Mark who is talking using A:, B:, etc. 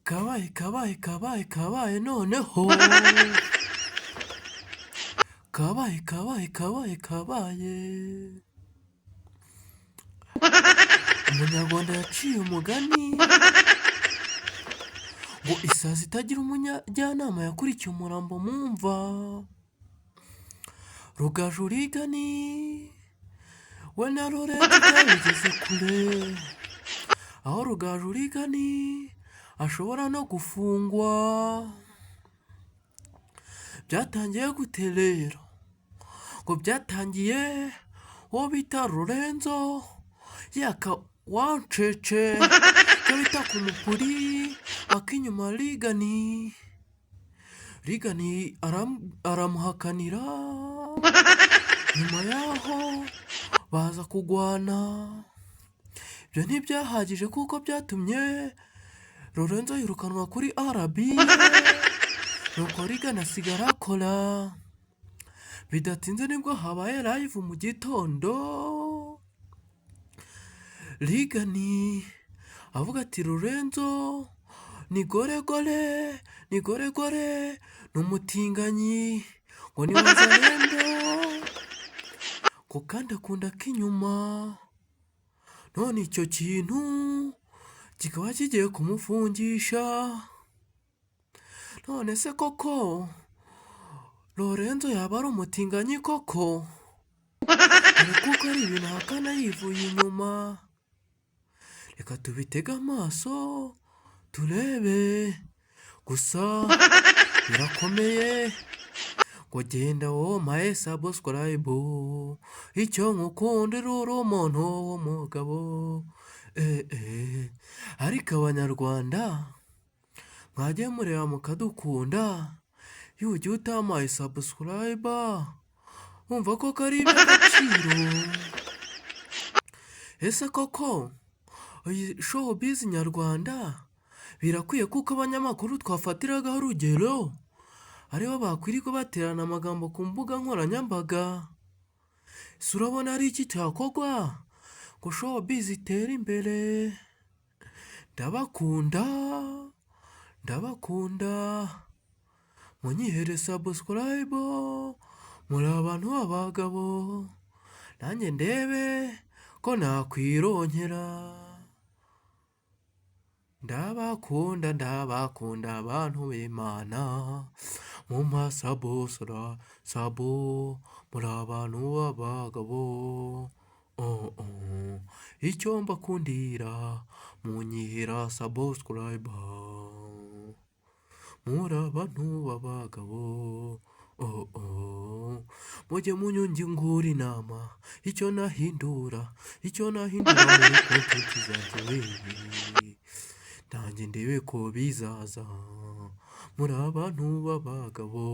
A: kabaye noneho kabaye umunyarwanda yaciye umugani ngo isazi itagira umujyanama yakurikiye umurambo mu mva. Rugaju rigani we na Laurent byabigeze kure, aho Rugaju rigani ashobora no gufungwa. Byatangiye gute rero? Ngo byatangiye uwo bita Lorenzo yaka wancece cyo bita ku mukuri akinyuma Rigani aramuhakanira, nyuma yaho baza kugwana. Ibyo ntibyahagije kuko byatumye Lorenzo yirukanwa kuri RBA, nuko Rigani asigara akora. Bidatinze nibwo habaye live mu gitondo, Rigani avuga ati Lorenzo ni goregore n'umutinganyi ngo ni wazalendo ko kandi akunda k'inyuma. None icyo kintu kikaba kigiye kumufungisha. None se koko Lorenzo yaba ari umutinganyi koko? Kuko ari ibintu ahakana yivuye inyuma. Reka tubitege amaso turebe, gusa birakomeye. Ngo genda womaye subscribe, icyo nkukundira uri umuntu w'umugabo. Ariko abanyarwanda mwajye mureba mukadukunda, iyo ugiye utamaye subscribe wumva ko kari iby'agaciro. Ese koko showbiz nyarwanda birakwiye kuko abanyamakuru twafatiragaho urugero aribo bakwirirwa baterana amagambo ku mbuga nkoranyambaga? Ese urabona ari iki cyakorwa ngo showbiz itere imbere? Ndabakunda munyihere subscribe, muri abantu b'abagabo, nanjye ndebe ko nakwironkera. Ndabakunda abantu b'Imana, mu sabo muri abantu b'abagabo. Icyo mbakundira munyihera subscribe, muri abantu b'abagabo. Mujye munyungura inama, icyo nahindura muri content zanjye, nanjye ndebe ko bizaza muri abantu b'abagabo.